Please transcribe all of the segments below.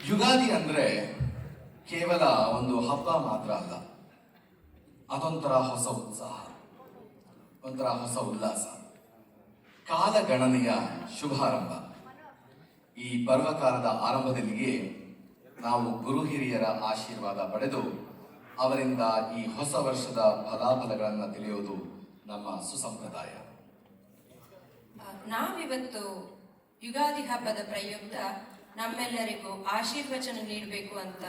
ಯುಗಾದಿ ಅಂದ್ರೆ ಕೇವಲ ಒಂದು ಹಬ್ಬ ಮಾತ್ರ ಅಲ್ಲ, ಅದೊಂಥರ ಹೊಸ ಉತ್ಸಾಹ, ಒಂಥರ ಹೊಸ ಉಲ್ಲಾಸ, ಕಾಲಗಣನೆಯ ಶುಭಾರಂಭ. ಈ ಪರ್ವಕಾಲದ ಆರಂಭದಲ್ಲಿಯೇ ನಾವು ಗುರು ಹಿರಿಯರ ಆಶೀರ್ವಾದ ಪಡೆದು ಅವರಿಂದ ಈ ಹೊಸ ವರ್ಷದ ಫಲಾಫಲಗಳನ್ನು ತಿಳಿಯೋದು ನಮ್ಮ ಸುಸಂಪ್ರದಾಯ. ನಾವಿವತ್ತು ಯುಗಾದಿ ಹಬ್ಬದ ಪ್ರಯುಕ್ತ ನಮ್ಮೆಲ್ಲರಿಗೂ ಆಶೀರ್ವಚನ ನೀಡಬೇಕು ಅಂತ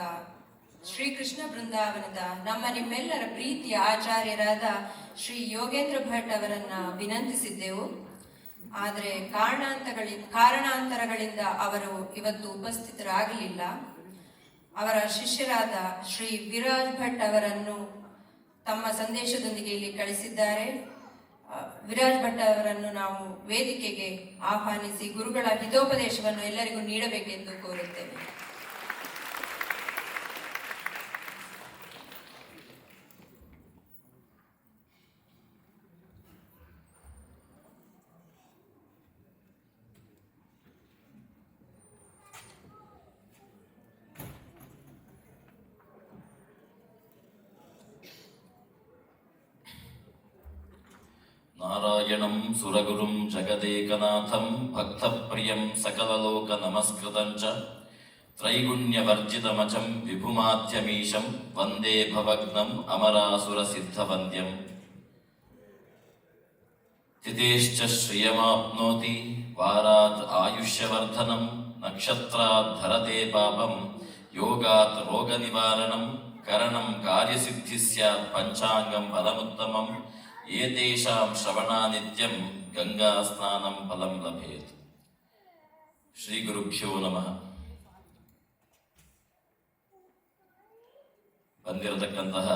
ಶ್ರೀಕೃಷ್ಣ ಬೃಂದಾವನದ ನಮ್ಮ ನಿಮ್ಮೆಲ್ಲರ ಪ್ರೀತಿಯ ಆಚಾರ್ಯರಾದ ಶ್ರೀ ಯೋಗೇಂದ್ರ ಭಟ್ ಅವರನ್ನ ವಿನಂತಿಸಿದ್ದೆವು. ಆದರೆ ಕಾರಣಾಂತರಗಳಿಂದ ಅವರು ಇವತ್ತು ಉಪಸ್ಥಿತರಾಗಲಿಲ್ಲ. ಅವರ ಶಿಷ್ಯರಾದ ಶ್ರೀ ವಿರಾಜ್ ಭಟ್ ಅವರನ್ನು ತಮ್ಮ ಸಂದೇಶದೊಂದಿಗೆ ಇಲ್ಲಿ ಕಳಿಸಿದ್ದಾರೆ. ವಿರಾಜ್ ಭಟ್ ಅವರನ್ನು ನಾವು ವೇದಿಕೆಗೆ ಆಹ್ವಾನಿಸಿ ಗುರುಗಳ ಹಿತೋಪದೇಶವನ್ನು ಎಲ್ಲರಿಗೂ ನೀಡಬೇಕೆಂದು ಕೋರುತ್ತೇವೆ. ನಾರಾಯಣಂ ಸುರಗುರುಂ ಜಗದೇಕನಾಥಂ ಭಕ್ತಪ್ರಿಯಂ ಸಕಲಲೋಕ ನಮಸ್ಕೃತಂಚ ತ್ರೈಗುಣ್ಯವರ್ಜಿತಮಚಂ ವಿಭುಮಾಧ್ಯಮೀಶಂ ವಂದೇ ಭವಗ್ನಂ ಅಮರಾಸುರ ಸಿದ್ಧವಂದ್ಯಂ. ತಿಥೇಶ್ಚ ಶ್ರಿಯಮಾಪ್ನೋತಿ ವಾರಾತ್ ಆಯುಷ್ಯವರ್ಧನಂ ನಕ್ಷತ್ರಾತ್ ಧರತೆ ಪಾಪಂ ಯೋಗಾತ್ ರೋಗ ನಿವಾರಣಂ ಕರಣಂ ಕಾರ್ಯಸಿದ್ಧಿ ಸ್ಯಾತ್ ಪಂಚಾಂಗಂ ಫಲಮುತ್ತಮಂ ಏತೇಷಾಂ ಶ್ರವಣಾ ನಿತ್ಯಂ ಗಂಗಾ ಸ್ನಾನಂ ಫಲಂ ಲಭೇತ್. ಶ್ರೀ ಗುರುಭ್ಯೋ ನಮಃ. ಬಂದಿರತಕ್ಕಂತಹ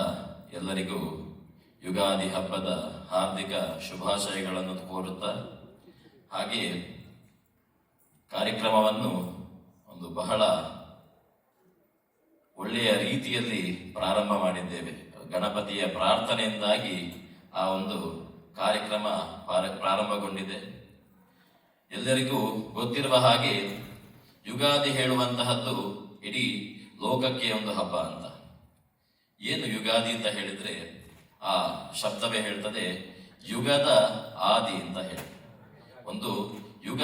ಎಲ್ಲರಿಗೂ ಯುಗಾದಿ ಹಬ್ಬದ ಹಾರ್ದಿಕ ಶುಭಾಶಯಗಳನ್ನು ಕೋರುತ್ತಾ, ಹಾಗೆ ಕಾರ್ಯಕ್ರಮವನ್ನು ಒಂದು ಬಹಳ ಒಳ್ಳೆಯ ರೀತಿಯಲ್ಲಿ ಪ್ರಾರಂಭ ಮಾಡಿದ್ದೇವೆ. ಗಣಪತಿಯ ಪ್ರಾರ್ಥನೆಯಿಂದಾಗಿ ಆ ಒಂದು ಕಾರ್ಯಕ್ರಮ ಪ್ರಾರಂಭಗೊಂಡಿದೆ. ಎಲ್ಲರಿಗೂ ಗೊತ್ತಿರುವ ಹಾಗೆ ಯುಗಾದಿ ಹೇಳುವಂತಹದ್ದು ಇಡೀ ಲೋಕಕ್ಕೆ ಒಂದು ಹಬ್ಬ ಅಂತ. ಏನು ಯುಗಾದಿ ಅಂತ ಹೇಳಿದ್ರೆ ಆ ಶಬ್ದವೇ ಹೇಳ್ತದೆ ಯುಗದ ಆದಿ ಅಂತ ಹೇಳಿ, ಒಂದು ಯುಗ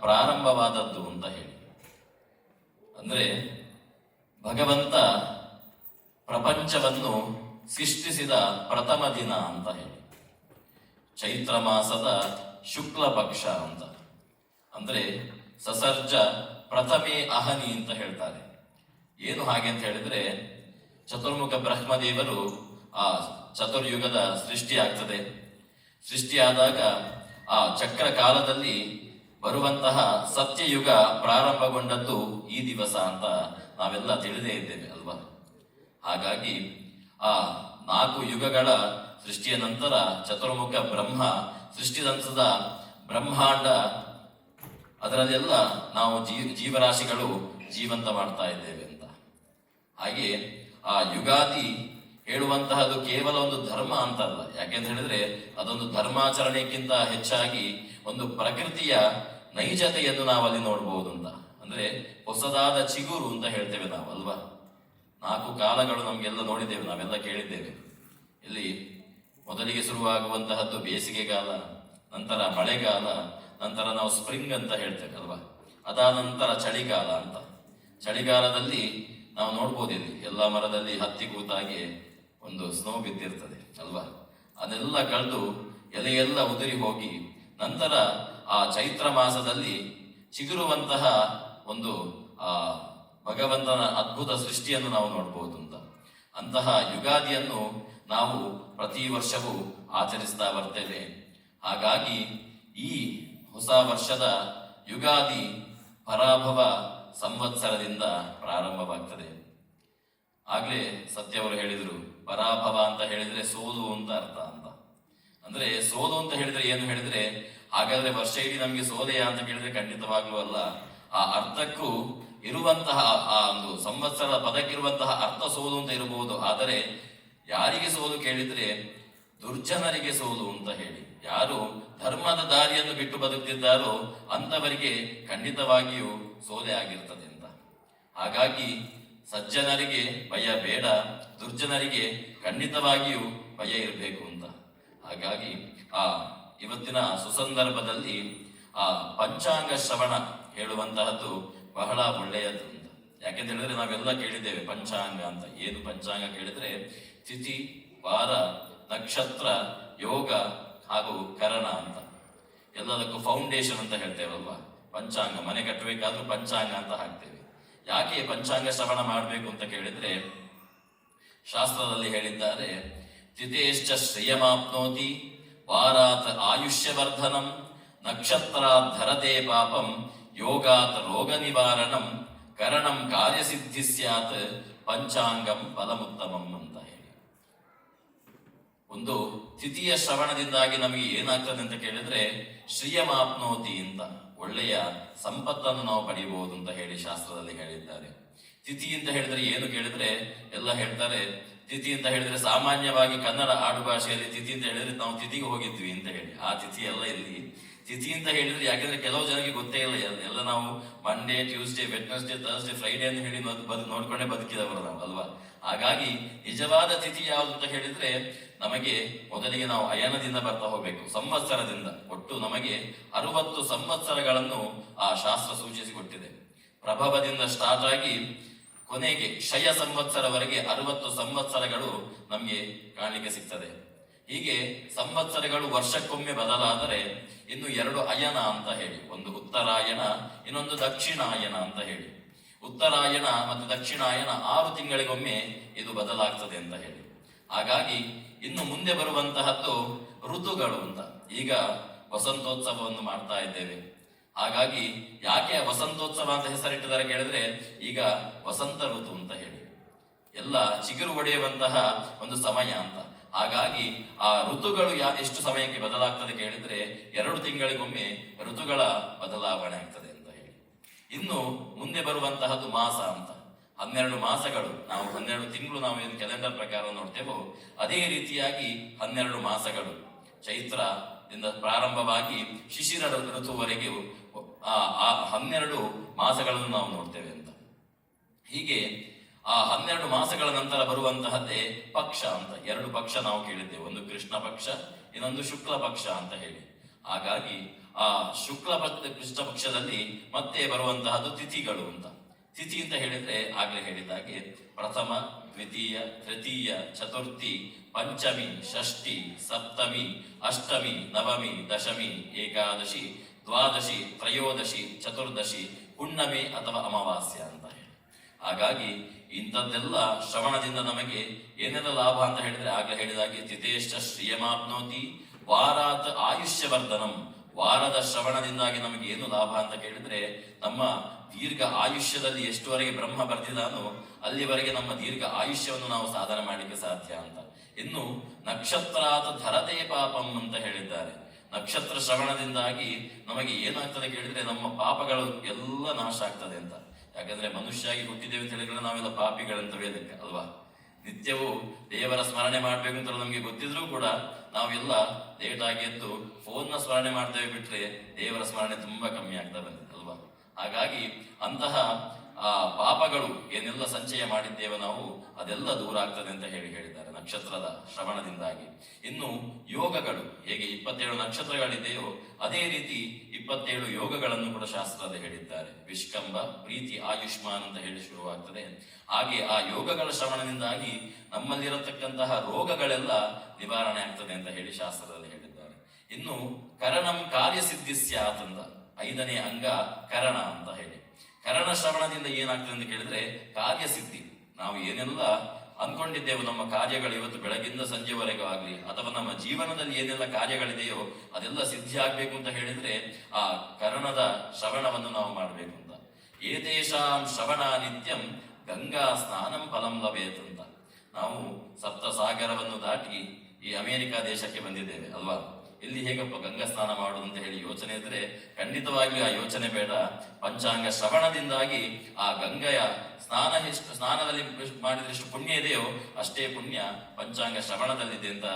ಪ್ರಾರಂಭವಾದದ್ದು ಅಂತ ಹೇಳಿ. ಅಂದ್ರೆ ಭಗವಂತ ಪ್ರಪಂಚವನ್ನು ಸೃಷ್ಟಿಸಿದ ಪ್ರಥಮ ದಿನ ಅಂತ ಹೇಳಿ, ಚೈತ್ರ ಮಾಸದ ಶುಕ್ಲ ಪಕ್ಷ ಅಂತ. ಅಂದ್ರೆ ಸಸರ್ಜ ಪ್ರಥಮೇ ಅಹನಿ ಅಂತ ಹೇಳ್ತಾರೆ. ಏನು ಹಾಗೆ ಅಂತ ಹೇಳಿದ್ರೆ ಚತುರ್ಮುಖ ಬ್ರಹ್ಮದೇವರು ಆ ಚತುರ್ಯುಗದ ಸೃಷ್ಟಿ ಆಗ್ತದೆ. ಸೃಷ್ಟಿಯಾದಾಗ ಆ ಚಕ್ರ ಕಾಲದಲ್ಲಿ ಬರುವಂತಹ ಸತ್ಯಯುಗ ಪ್ರಾರಂಭಗೊಂಡದ್ದು ಈ ದಿವಸ ಅಂತ ನಾವೆಲ್ಲ ತಿಳಿದೇ ಇದ್ದೇವೆ ಅಲ್ವಾ. ಹಾಗಾಗಿ ಆ 4 ಯುಗಗಳ ಸೃಷ್ಟಿಯ ನಂತರ ಚತುರ್ಮುಖ ಬ್ರಹ್ಮ ಸೃಷ್ಟಿದಂತದ ಬ್ರಹ್ಮಾಂಡ, ಅದರಲ್ಲೆಲ್ಲ ನಾವು ಜೀವರಾಶಿಗಳು ಜೀವಂತ ಮಾಡ್ತಾ ಇದ್ದೇವೆ ಅಂತ. ಹಾಗೆ ಆ ಯುಗಾದಿ ಹೇಳುವಂತಹದ್ದು ಕೇವಲ ಒಂದು ಧರ್ಮ ಅಂತಲ್ಲ. ಯಾಕೆಂತ ಹೇಳಿದ್ರೆ ಅದೊಂದು ಧರ್ಮಾಚರಣೆಗಿಂತ ಹೆಚ್ಚಾಗಿ ಒಂದು ಪ್ರಕೃತಿಯ ನೈಜತೆಯನ್ನು ನಾವಲ್ಲಿ ನೋಡ್ಬೋದು ಅಂತ. ಅಂದ್ರೆ ಹೊಸದಾದ ಚಿಗುರು ಅಂತ ಹೇಳ್ತೇವೆ ನಾವು ಅಲ್ವಾ. 4 ಕಾಲಗಳು ನಮಗೆಲ್ಲ ನೋಡಿದ್ದೇವೆ, ನಾವೆಲ್ಲ ಕೇಳಿದ್ದೇವೆ. ಇಲ್ಲಿ ಮೊದಲಿಗೆ ಶುರುವಾಗುವಂತಹದ್ದು ಬೇಸಿಗೆಗಾಲ, ನಂತರ ಮಳೆಗಾಲ, ನಂತರ ನಾವು ಸ್ಪ್ರಿಂಗ್ ಅಂತ ಹೇಳ್ತೇವೆ ಅಲ್ವಾ. ಅದಾದ ನಂತರ ಚಳಿಗಾಲ ಅಂತ. ಚಳಿಗಾಲದಲ್ಲಿ ನಾವು ನೋಡ್ಬೋದು ಇಲ್ಲಿ ಎಲ್ಲ ಮರದಲ್ಲಿ ಹತ್ತಿ ಕೂತಾಗಿ ಒಂದು ಸ್ನೋ ಬಿದ್ದಿರ್ತದೆ ಅಲ್ವಾ. ಅದೆಲ್ಲ ಕಳೆದು ಎಲೆಯೆಲ್ಲ ಉದುರಿ ಹೋಗಿ ನಂತರ ಆ ಚೈತ್ರ ಮಾಸದಲ್ಲಿ ಚಿಗುರುವಂತಹ ಒಂದು ಆ ಭಗವಂತನ ಅದ್ಭುತ ಸೃಷ್ಟಿಯನ್ನು ನಾವು ನೋಡ್ಬೋದು ಅಂತ. ಅಂತಹ ಯುಗಾದಿಯನ್ನು ನಾವು ಪ್ರತಿ ವರ್ಷವೂ ಆಚರಿಸ್ತಾ ಬರ್ತೇವೆ. ಹಾಗಾಗಿ ಈ ಹೊಸ ವರ್ಷದ ಯುಗಾದಿ ಪರಾಭವ ಸಂವತ್ಸರದಿಂದ ಪ್ರಾರಂಭವಾಗ್ತದೆ. ಆಗ್ಲೇ ಸತ್ಯ ಅವರು ಹೇಳಿದ್ರು, ಪರಾಭವ ಅಂತ ಹೇಳಿದ್ರೆ ಸೋಲು ಅಂತ ಅರ್ಥ ಅಂತ. ಅಂದ್ರೆ ಸೋಲು ಅಂತ ಹೇಳಿದ್ರೆ ಏನು ಹೇಳಿದ್ರೆ, ಹಾಗಾದ್ರೆ ವರ್ಷ ಇಡೀ ನಮ್ಗೆ ಸೋಲೆಯಾ ಅಂತ ಕೇಳಿದ್ರೆ ಖಂಡಿತವಾಗ್ಲೂ ಅಲ್ಲ. ಆ ಅರ್ಥಕ್ಕೂ ಇರುವಂತಹ ಆ ಒಂದು ಸಂವತ್ಸರದ ಪದಕ್ಕಿರುವಂತಹ ಅರ್ಥ ಸೋಲು ಅಂತ ಇರಬಹುದು. ಆದರೆ ಯಾರಿಗೆ ಸೋಲು ಕೇಳಿದ್ರೆ ದುರ್ಜನರಿಗೆ ಸೋಲು ಅಂತ ಹೇಳಿ. ಯಾರು ಧರ್ಮದ ದಾರಿಯನ್ನು ಬಿಟ್ಟು ಬದುಕ್ತಿದ್ದಾರೋ ಅಂತವರಿಗೆ ಖಂಡಿತವಾಗಿಯೂ ಸೋಲೆ ಆಗಿರ್ತದೆ ಅಂತ. ಹಾಗಾಗಿ ಸಜ್ಜನರಿಗೆ ಭಯ ಬೇಡ, ದುರ್ಜನರಿಗೆ ಖಂಡಿತವಾಗಿಯೂ ಭಯ ಇರಬೇಕು ಅಂತ. ಹಾಗಾಗಿ ಇವತ್ತಿನ ಸುಸಂದರ್ಭದಲ್ಲಿ ಪಂಚಾಂಗ ಶ್ರವಣ ಹೇಳುವಂತಹದ್ದು ಬಹಳ ಒಳ್ಳೆಯದು ಅಂತ. ಯಾಕೆಂತ ಹೇಳಿದ್ರೆ ನಾವೆಲ್ಲ ಕೇಳಿದ್ದೇವೆ ಪಂಚಾಂಗ ಅಂತ. ಏನು ಪಂಚಾಂಗ ಕೇಳಿದ್ರೆ ತಿಥಿ, ವಾರ, ನಕ್ಷತ್ರ, ಯೋಗ ಹಾಗೂ ಕರಣ ಅಂತ. ಎಲ್ಲದಕ್ಕೂ ಫೌಂಡೇಶನ್ ಅಂತ ಹೇಳ್ತೇವಲ್ವಾ ಪಂಚಾಂಗ. ಮನೆ ಕಟ್ಟಬೇಕಾದ್ರೂ ಪಂಚಾಂಗ ಅಂತ ಹಾಕ್ತೇವೆ. ಯಾಕೆ ಪಂಚಾಂಗ ಶ್ರವಣ ಮಾಡಬೇಕು ಅಂತ ಕೇಳಿದ್ರೆ ಶಾಸ್ತ್ರದಲ್ಲಿ ಹೇಳಿದ್ದಾರೆ, ತಿಥೇಶ್ಚ ಶ್ರೇಯಮಾಪ್ನೋತಿ, ವಾರಾತ್ ಆಯುಷ್ಯವರ್ಧನಂ, ನಕ್ಷತ್ರಾತ್ ಧರತೆ ಪಾಪಂ, ಯೋಗಾತ್ ರೋಗ ನಿವಾರಣಂ, ಕರಣಂ ಕಾರ್ಯಸಿದ್ಧಿ ಸ್ಯಾತ್, ಪಂಚಾಂಗಂ ಫಲಮುತ್ತಮಂ ಅಂತ ಹೇಳಿ. ಒಂದು ತಿಥಿಯ ಶ್ರವಣದಿಂದಾಗಿ ನಮಗೆ ಏನಾಗ್ತದೆ ಅಂತ ಕೇಳಿದ್ರೆ ಶ್ರಿಯಮಾಪ್ನೋತಿ ಅಂತ, ಒಳ್ಳೆಯ ಸಂಪತ್ತನ್ನು ನಾವು ಪಡೆಯಬಹುದು ಅಂತ ಹೇಳಿ ಶಾಸ್ತ್ರದಲ್ಲಿ ಹೇಳಿದ್ದಾರೆ. ತಿಥಿ ಅಂತ ಹೇಳಿದ್ರೆ ಏನು ಕೇಳಿದ್ರೆ ಎಲ್ಲ ಹೇಳ್ತಾರೆ, ತಿಥಿ ಅಂತ ಹೇಳಿದ್ರೆ ಸಾಮಾನ್ಯವಾಗಿ ಕನ್ನಡ ಆಡು ಭಾಷೆಯಲ್ಲಿ ತಿಥಿ ಅಂತ ಹೇಳಿದ್ರೆ ನಾವು ತಿಥಿಗೆ ಹೋಗಿದ್ವಿ ಅಂತ ಹೇಳಿ. ಆ ತಿಥಿ ಎಲ್ಲ ಇಲ್ಲಿ ತಿಥಿ ಅಂತ ಹೇಳಿದ್ರೆ, ಯಾಕೆಂದ್ರೆ ಕೆಲವು ಜನಕ್ಕೆ ಗೊತ್ತೇ ಇಲ್ಲ. ಎಲ್ಲ ನಾವು Monday, Tuesday, Wednesday, Thursday, Friday ಅಂತ ಹೇಳಿ ನೋಡ್ಕೊಂಡೇ ಬದುಕಿದವರು ನಾವು ಅಲ್ವಾ. ಹಾಗಾಗಿ ನಿಜವಾದ ತಿಥಿ ಯಾವುದು ಅಂತ ಹೇಳಿದ್ರೆ ನಮಗೆ ಮೊದಲಿಗೆ ನಾವು ಅಯನದಿಂದ ಬರ್ತಾ ಹೋಗ್ಬೇಕು, ಸಂವತ್ಸರದಿಂದ. ಒಟ್ಟು ನಮಗೆ 60 ಸಂವತ್ಸರಗಳನ್ನು ಆ ಶಾಸ್ತ್ರ ಸೂಚಿಸಿಕೊಟ್ಟಿದೆ. ಪ್ರಭವದಿಂದ ಸ್ಟಾರ್ಟ್ ಆಗಿ ಕೊನೆಗೆ ಕ್ಷಯ ಸಂವತ್ಸರವರೆಗೆ 60 ಸಂವತ್ಸರಗಳು ನಮಗೆ ಕಾಣಲಿಕ್ಕೆ ಸಿಗ್ತದೆ. ಹೀಗೆ ಸಂವತ್ಸರಗಳು ವರ್ಷಕ್ಕೊಮ್ಮೆ ಬದಲಾದರೆ ಇನ್ನು 2 ಅಯನ ಅಂತ ಹೇಳಿ, ಒಂದು ಉತ್ತರಾಯಣ, ಇನ್ನೊಂದು ದಕ್ಷಿಣಾಯನ ಅಂತ ಹೇಳಿ. ಉತ್ತರಾಯಣ ಮತ್ತು ದಕ್ಷಿಣಾಯನ 6 ತಿಂಗಳಿಗೊಮ್ಮೆ ಇದು ಬದಲಾಗ್ತದೆ ಅಂತ ಹೇಳಿ. ಹಾಗಾಗಿ ಇನ್ನು ಮುಂದೆ ಬರುವಂತಹದ್ದು ಋತುಗಳು ಅಂತ. ಈಗ ವಸಂತೋತ್ಸವವನ್ನು ಮಾಡ್ತಾ ಇದ್ದೇವೆ. ಹಾಗಾಗಿ ಯಾಕೆ ವಸಂತೋತ್ಸವ ಅಂತ ಹೆಸರಿಟ್ಟಿದ್ದಾರೆ ಕೇಳಿದ್ರೆ ಈಗ ವಸಂತ ಋತು ಅಂತ ಹೇಳಿ, ಎಲ್ಲ ಚಿಗುರು ಒಡೆಯುವಂತಹ ಒಂದು ಸಮಯ ಅಂತ. ಹಾಗಾಗಿ ಆ ಋತುಗಳು ಎಷ್ಟು ಸಮಯಕ್ಕೆ ಬದಲಾಗ್ತದೆ ಕೇಳಿದ್ರೆ 2 ತಿಂಗಳಿಗೊಮ್ಮೆ ಋತುಗಳ ಬದಲಾವಣೆ ಆಗ್ತದೆ ಅಂತ ಹೇಳಿ. ಇನ್ನು ಮುಂದೆ ಬರುವಂತಹದ್ದು ಮಾಸ ಅಂತ. 12 ಮಾಸಗಳು, ನಾವು 12 ತಿಂಗಳು ನಾವು ಏನು ಕ್ಯಾಲೆಂಡರ್ ಪ್ರಕಾರ ನೋಡ್ತೇವೋ ಅದೇ ರೀತಿಯಾಗಿ 12 ಮಾಸಗಳು ಚೈತ್ರದಿಂದ ಪ್ರಾರಂಭವಾಗಿ ಶಿಶಿರ ಋತುವರೆಗೆ ಆ 12 ಮಾಸಗಳನ್ನು ನಾವು ನೋಡ್ತೇವೆ ಅಂತ. ಹೀಗೆ ಆ 12 ಮಾಸಗಳ ನಂತರ ಬರುವಂತಹದ್ದೇ ಪಕ್ಷ ಅಂತ. 2 ಪಕ್ಷ ನಾವು ಕೇಳಿದ್ದೇವೆ, ಒಂದು ಕೃಷ್ಣ ಪಕ್ಷ, ಇನ್ನೊಂದು ಶುಕ್ಲ ಪಕ್ಷ ಅಂತ ಹೇಳಿ. ಹಾಗಾಗಿ ಆ ಕೃಷ್ಣ ಪಕ್ಷದಲ್ಲಿ ಮತ್ತೆ ಬರುವಂತಹದ್ದು ತಿಥಿಗಳು ಅಂತ. ತಿಥಿ ಅಂತ ಹೇಳಿದ್ರೆ ಆಗ್ಲೇ ಹೇಳಿದಾಗೆ ಪ್ರಥಮ, ದ್ವಿತೀಯ, ತೃತೀಯ, ಚತುರ್ಥಿ, ಪಂಚಮಿ, ಷಷ್ಠಿ, ಸಪ್ತಮಿ, ಅಷ್ಟಮಿ, ನವಮಿ, ದಶಮಿ, ಏಕಾದಶಿ, ದ್ವಾದಶಿ, ತ್ರಯೋದಶಿ, ಚತುರ್ದಶಿ, ಹುಣ್ಣಮೆ ಅಥವಾ ಅಮಾವಾಸ್ಯ ಅಂತ ಹೇಳಿ. ಹಾಗಾಗಿ ಇಂಥದ್ದೆಲ್ಲ ಶ್ರವಣದಿಂದ ನಮಗೆ ಏನೆಲ್ಲ ಲಾಭ ಅಂತ ಹೇಳಿದ್ರೆ ಆಗ್ಲೇ ಹೇಳಿದಾಗೆ ತಿಥೇಶ್ಚ ಶ್ರಿಯಮಾಪ್ನೋತಿ, ವಾರಾತ್ ಆಯುಷ್ಯವರ್ಧನಂ. ವಾರದ ಶ್ರವಣದಿಂದಾಗಿ ನಮಗೆ ಏನು ಲಾಭ ಅಂತ ಕೇಳಿದ್ರೆ ನಮ್ಮ ದೀರ್ಘ ಆಯುಷ್ಯದಲ್ಲಿ ಎಷ್ಟುವರೆಗೆ ಬ್ರಹ್ಮ ಬರ್ದಿದಾನೋ ಅಲ್ಲಿವರೆಗೆ ನಮ್ಮ ದೀರ್ಘ ಆಯುಷ್ಯವನ್ನು ನಾವು ಸಾಧನೆ ಮಾಡಲಿಕ್ಕೆ ಸಾಧ್ಯ ಅಂತ. ಇನ್ನು ನಕ್ಷತ್ರಾತ್ ಧರತೆ ಪಾಪಂ ಅಂತ ಹೇಳಿದ್ದಾರೆ. ನಕ್ಷತ್ರ ಶ್ರವಣದಿಂದಾಗಿ ನಮಗೆ ಏನಾಗ್ತದೆ ಕೇಳಿದ್ರೆ ನಮ್ಮ ಪಾಪಗಳು ಎಲ್ಲ ನಾಶ ಆಗ್ತದೆ ಅಂತ. ಯಾಕಂದ್ರೆ ಮನುಷ್ಯಾಗಿ ಹುಟ್ಟಿದ್ದೇವೆ ಅಂತ ಹೇಳಿದ್ರೆ ನಾವೆಲ್ಲ ಪಾಪಿಗಳಂತವೇ ಲೆಕ್ಕ ಅಲ್ವಾ. ನಿತ್ಯವೂ ದೇವರ ಸ್ಮರಣೆ ಮಾಡ್ಬೇಕು ಅಂತ ನಮ್ಗೆ ಗೊತ್ತಿದ್ರೂ ಕೂಡ ನಾವೆಲ್ಲ ಲೇಟ್ ಆಗಿ ಎದ್ದು ಫೋನ್ನ ಸ್ಮರಣೆ ಮಾಡ್ತೇವೆ ಬಿಟ್ರೆ ದೇವರ ಸ್ಮರಣೆ ತುಂಬಾ ಕಮ್ಮಿ ಆಗ್ತಾ ಬಂದಿದೆ ಅಲ್ವಾ. ಹಾಗಾಗಿ ಅಂತಹ ಪಾಪಗಳು ಏನೆಲ್ಲ ಸಂಚಯ ಮಾಡಿದ್ದೇವೆ ನಾವು ಅದೆಲ್ಲ ದೂರ ಆಗ್ತದೆ ಅಂತ ಹೇಳಿದ್ದಾರೆ ನಕ್ಷತ್ರದ ಶ್ರವಣದಿಂದಾಗಿ. ಇನ್ನು ಯೋಗಗಳು ಹೇಗೆ 27 ನಕ್ಷತ್ರಗಳಿದೆಯೋ ಅದೇ ರೀತಿ 27 ಯೋಗಗಳನ್ನು ಕೂಡ ಶಾಸ್ತ್ರದಲ್ಲಿ ಹೇಳಿದ್ದಾರೆ. ವಿಷ್ಕಂಬ, ಪ್ರೀತಿ, ಆಯುಷ್ಮಾನ್ ಅಂತ ಹೇಳಿ ಶುರುವಾಗ್ತದೆ. ಹಾಗೆ ಆ ಯೋಗಗಳ ಶ್ರವಣದಿಂದಾಗಿ ನಮ್ಮಲ್ಲಿರತಕ್ಕಂತಹ ರೋಗಗಳೆಲ್ಲ ನಿವಾರಣೆ ಆಗ್ತದೆ ಅಂತ ಹೇಳಿ ಶಾಸ್ತ್ರದಲ್ಲಿ ಹೇಳಿದ್ದಾರೆ. ಇನ್ನು ಕರಣಂ ಕಾರ್ಯಸಿದ್ಧಿ ಸ್ಯಾತ್ ಅಂತ 5ನೇ ಅಂಗ ಕರಣ ಅಂತ ಹೇಳಿ. ಕರಣ ಶ್ರವಣದಿಂದ ಏನಾಗ್ತದೆ ಅಂತ ಕೇಳಿದ್ರೆ ಕಾರ್ಯಸಿದ್ಧಿ. ನಾವು ಏನೆಲ್ಲ ಅಂದ್ಕೊಂಡಿದ್ದೇವೆ ನಮ್ಮ ಕಾರ್ಯಗಳು ಇವತ್ತು ಬೆಳಗಿಂದ ಸಂಜೆವರೆಗೂ ಆಗ್ಲಿ ಅಥವಾ ನಮ್ಮ ಜೀವನದಲ್ಲಿ ಏನೆಲ್ಲ ಕಾರ್ಯಗಳಿದೆಯೋ ಅದೆಲ್ಲ ಸಿದ್ಧಿ ಆಗ್ಬೇಕು ಅಂತ ಹೇಳಿದ್ರೆ ಆ ಕರ್ಣದ ಶ್ರವಣವನ್ನು ನಾವು ಮಾಡ್ಬೇಕು ಅಂತ. ಏತೇಷಾಂ ಶ್ರವಣ ನಿತ್ಯಂ ಗಂಗಾ ಸ್ನಾನಂ ಫಲಂ ಲಭೇತ್ ಅಂತ. ನಾವು ಸಪ್ತ ಸಾಗರವನ್ನು ದಾಟಿ ಈ ಅಮೆರಿಕ ದೇಶಕ್ಕೆ ಬಂದಿದ್ದೇವೆ ಅಲ್ವಾ. ಇಲ್ಲಿ ಹೇಗಪ್ಪ ಗಂಗಾ ಸ್ನಾನ ಮಾಡುದು ಅಂತ ಹೇಳಿ ಯೋಚನೆ ಇದ್ರೆ ಖಂಡಿತವಾಗಿಯೂ ಆ ಯೋಚನೆ ಬೇಡ. ಪಂಚಾಂಗ ಶ್ರವಣದಿಂದಾಗಿ ಆ ಗಂಗೆಯ ಸ್ನಾನದಲ್ಲಿ ಮಾಡಿದ್ರೆ ಎಷ್ಟು ಪುಣ್ಯ ಇದೆಯೋ ಅಷ್ಟೇ ಪುಣ್ಯ ಪಂಚಾಂಗ ಶ್ರವಣದಲ್ಲಿದೆ ಅಂತ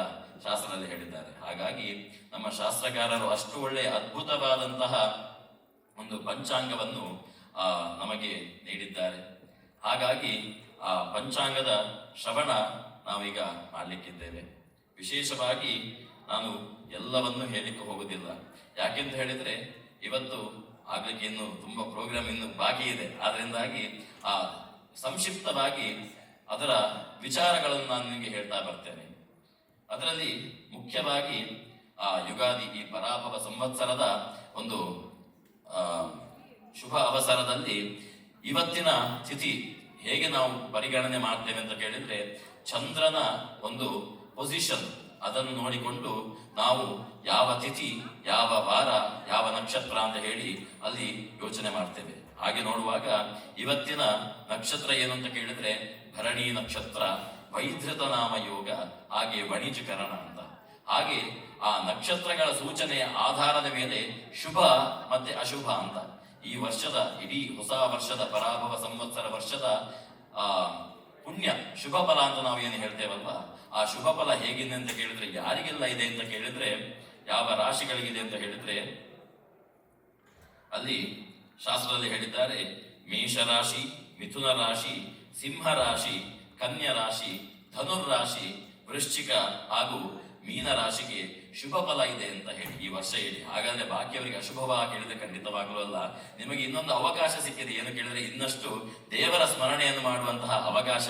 ಶಾಸ್ತ್ರದಲ್ಲಿ ಹೇಳಿದ್ದಾರೆ. ಹಾಗಾಗಿ ನಮ್ಮ ಶಾಸ್ತ್ರಕಾರರು ಅಷ್ಟು ಒಳ್ಳೆಯ ಅದ್ಭುತವಾದಂತಹ ಒಂದು ಪಂಚಾಂಗವನ್ನು ನಮಗೆ ನೀಡಿದ್ದಾರೆ. ಹಾಗಾಗಿ ಆ ಪಂಚಾಂಗದ ಶ್ರವಣ ನಾವೀಗ ಮಾಡಲಿಕ್ಕಿದ್ದೇವೆ. ವಿಶೇಷವಾಗಿ ನಾನು ಎಲ್ಲವನ್ನೂ ಹೇಳಲಿಕ್ಕೆ ಹೋಗುವುದಿಲ್ಲ. ಯಾಕೆಂತ ಹೇಳಿದ್ರೆ ಇವತ್ತು ಆಗ್ಲಿಕ್ಕೆ ಇನ್ನು ತುಂಬಾ ಪ್ರೋಗ್ರಾಮ್ ಇನ್ನು ಬಾಕಿ ಇದೆ. ಆದ್ರಿಂದಾಗಿ ಆ ಸಂಕ್ಷಿಪ್ತವಾಗಿ ಅದರ ವಿಚಾರಗಳನ್ನು ನಾನು ನಿಮಗೆ ಹೇಳ್ತಾ ಬರ್ತೇನೆ. ಅದರಲ್ಲಿ ಮುಖ್ಯವಾಗಿ ಆ ಯುಗಾದಿ, ಈ ಪರಾಭವ ಸಂವತ್ಸರದ ಒಂದು ಶುಭ ಅವಸರದಲ್ಲಿ ಇವತ್ತಿನ ತಿಥಿ ಹೇಗೆ ನಾವು ಪರಿಗಣನೆ ಮಾಡ್ತೇವೆ ಅಂತ ಕೇಳಿದ್ರೆ, ಚಂದ್ರನ ಒಂದು ಪೊಸಿಷನ್ ಅದನ್ನು ನೋಡಿಕೊಂಡು ನಾವು ಯಾವ ತಿಥಿ, ಯಾವ ವಾರ, ಯಾವ ನಕ್ಷತ್ರ ಅಂತ ಹೇಳಿ ಅಲ್ಲಿ ಯೋಚನೆ ಮಾಡ್ತೇವೆ. ಹಾಗೆ ನೋಡುವಾಗ ಇವತ್ತಿನ ನಕ್ಷತ್ರ ಏನು ಅಂತ ಕೇಳಿದ್ರೆ ಭರಣಿ ನಕ್ಷತ್ರ, ವೈಧೃತ ನಾಮ ಯೋಗ, ಹಾಗೆ ವಣಿಜಕರಣ ಅಂತ. ಹಾಗೆ ಆ ನಕ್ಷತ್ರಗಳ ಸೂಚನೆಯ ಆಧಾರದ ಮೇಲೆ ಶುಭ ಮತ್ತೆ ಅಶುಭ ಅಂತ ಈ ವರ್ಷದ ಇಡೀ ಹೊಸ ವರ್ಷದ ಪರಾಭವ ಸಂವತ್ಸರ ವರ್ಷದ ಪುಣ್ಯ ಶುಭ ಫಲ ಅಂತ ನಾವು ಏನು ಹೇಳ್ತೇವಲ್ವಾ, ಆ ಶುಭ ಫಲ ಹೇಗಿದೆ ಅಂತ ಕೇಳಿದ್ರೆ, ಯಾರಿಗೆಲ್ಲ ಇದೆ ಅಂತ ಕೇಳಿದ್ರೆ, ಯಾವ ರಾಶಿಗಳಿಗಿದೆ ಅಂತ ಹೇಳಿದ್ರೆ, ಅಲ್ಲಿ ಶಾಸ್ತ್ರದಲ್ಲಿ ಹೇಳಿದ್ದಾರೆ ಮೇಷರಾಶಿ, ಮಿಥುನ ರಾಶಿ, ಸಿಂಹ ರಾಶಿ, ಕನ್ಯಾ ರಾಶಿ, ಧನುರ್ ರಾಶಿ, ವೃಶ್ಚಿಕ ಹಾಗೂ ಮೀನ ರಾಶಿಗೆ ಶುಭ ಫಲ ಇದೆ ಅಂತ ಹೇಳಿ ಈ ವರ್ಷ ಹೇಳಿ. ಹಾಗಾದ್ರೆ ಬಾಕಿಯವರಿಗೆ ಅಶುಭವಾಗಿ ಹೇಳಿದ್ರೆ ಖಂಡಿತವಾಗಲೂ ಅಲ್ಲ. ನಿಮಗೆ ಇನ್ನೊಂದು ಅವಕಾಶ ಸಿಕ್ಕಿದೆ. ಏನು ಕೇಳಿದ್ರೆ, ಇನ್ನಷ್ಟು ದೇವರ ಸ್ಮರಣೆಯನ್ನು ಮಾಡುವಂತಹ ಅವಕಾಶ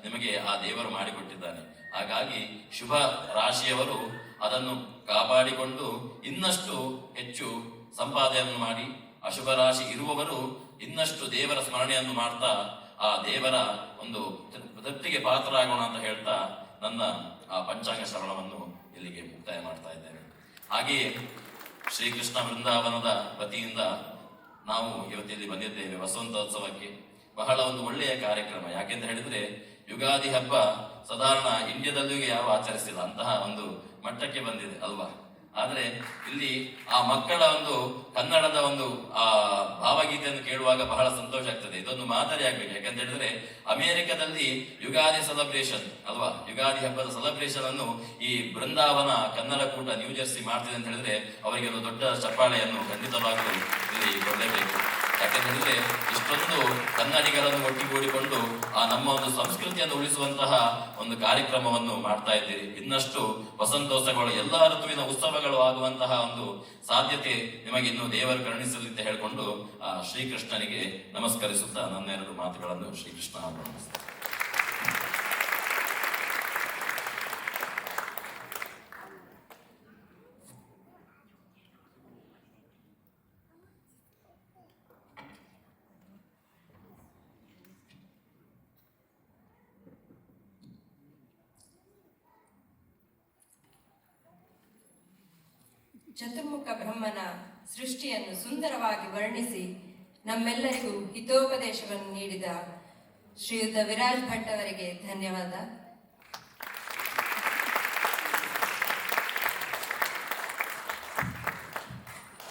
ನಿಮಗೆ ಆ ದೇವರು ಮಾಡಿಕೊಟ್ಟಿದ್ದಾನೆ. ಹಾಗಾಗಿ ಶುಭ ರಾಶಿಯವರು ಅದನ್ನು ಕಾಪಾಡಿಕೊಂಡು ಇನ್ನಷ್ಟು ಹೆಚ್ಚು ಸಂಪಾದನೆಯನ್ನು ಮಾಡಿ, ಅಶುಭ ರಾಶಿ ಇರುವವರು ಇನ್ನಷ್ಟು ದೇವರ ಸ್ಮರಣೆಯನ್ನು ಮಾಡ್ತಾ ಆ ದೇವರ ಒಂದು ತೃಪ್ತಿಗೆ ಪಾತ್ರರಾಗೋಣ ಅಂತ ಹೇಳ್ತಾ ನನ್ನ ಆ ಪಂಚಾಂಗ ಶ್ರವಣವನ್ನು ಇಲ್ಲಿಗೆ ಮುಕ್ತಾಯ ಮಾಡ್ತಾ ಇದ್ದೇನೆ. ಹಾಗೆಯೇ ಶ್ರೀಕೃಷ್ಣ ವೃಂದಾವನದ ವತಿಯಿಂದ ನಾವು ಇವತ್ತಿಲ್ಲಿ ಬಂದಿದ್ದೇವೆ ವಸಂತೋತ್ಸವಕ್ಕೆ. ಬಹಳ ಒಂದು ಒಳ್ಳೆಯ ಕಾರ್ಯಕ್ರಮ. ಯಾಕೆಂತ ಹೇಳಿದ್ರೆ, ಯುಗಾದಿ ಹಬ್ಬ ಸಾಧಾರಣ ಇಂಡಿಯಾದಲ್ಲೂ ಯಾರು ಆಚರಿಸಿಲ್ಲ, ಅಂತಹ ಒಂದು ಮಟ್ಟಕ್ಕೆ ಬಂದಿದೆ ಅಲ್ವಾ. ಆದ್ರೆ ಇಲ್ಲಿ ಆ ಮಕ್ಕಳ ಒಂದು ಕನ್ನಡದ ಒಂದು ಭಾವಗೀತೆಯನ್ನು ಕೇಳುವಾಗ ಬಹಳ ಸಂತೋಷ ಆಗ್ತದೆ. ಇದೊಂದು ಮಾದರಿ ಆಗ್ಬೇಕು. ಯಾಕಂತ ಹೇಳಿದ್ರೆ ಅಮೆರಿಕದಲ್ಲಿ ಯುಗಾದಿ ಸೆಲೆಬ್ರೇಷನ್ ಅಲ್ವಾ, ಯುಗಾದಿ ಹಬ್ಬದ ಸೆಲೆಬ್ರೇಷನ್ ಅನ್ನು ಈ ಬೃಂದಾವನ ಕನ್ನಡ ಕೂಟ ನ್ಯೂ ಜೆರ್ಸಿ ಮಾಡ್ತಿದೆ ಅಂತ ಹೇಳಿದ್ರೆ ಅವರಿಗೆ ಒಂದು ದೊಡ್ಡ ಚಪ್ಪಾಳೆಯನ್ನು ಖಂಡಿತವಾಗಲೂ ಇಲ್ಲಿ ಕೊಡಲೇಬೇಕು. ಯಾಕಂತ ಹೇಳಿದ್ರೆ ಇಷ್ಟೊಂದು ಕನ್ನಡಿಗರನ್ನು ಒಟ್ಟಿಗೂಡಿಕೊಂಡು ಆ ನಮ್ಮ ಒಂದು ಸಂಸ್ಕೃತಿಯನ್ನು ಉಳಿಸುವಂತಹ ಒಂದು ಕಾರ್ಯಕ್ರಮವನ್ನು ಮಾಡ್ತಾ ಇದ್ದೀರಿ. ಇನ್ನಷ್ಟು ವಸಂತೋತ್ಸವಗಳು, ಎಲ್ಲಾ ಋತುವಿನ ಉತ್ಸವಗಳು ಆಗುವಂತಹ ಒಂದು ಸಾಧ್ಯತೆ ನಿಮಗೆ ಇನ್ನು ದೇವರು ಕರುಣಿಸಲಿ ಅಂತ ಹೇಳಿಕೊಂಡು ಆ ಶ್ರೀಕೃಷ್ಣನಿಗೆ ನಮಸ್ಕರಿಸುತ್ತಾ ನನ್ನೆರಡು ಮಾತುಗಳನ್ನು ಶ್ರೀಕೃಷ್ಣ ಆರಂಭಿಸ್ತಾರೆ. ಚತುರ್ಮುಖ ಬ್ರಹ್ಮನ ಸೃಷ್ಟಿಯನ್ನು ಸುಂದರವಾಗಿ ವರ್ಣಿಸಿ ನಮ್ಮೆಲ್ಲರಿಗೂ ಹಿತೋಪದೇಶವನ್ನು ನೀಡಿದ ಶ್ರೀಯುತ ವಿರಾಜ್ ಭಟ್ ಅವರಿಗೆ ಧನ್ಯವಾದ.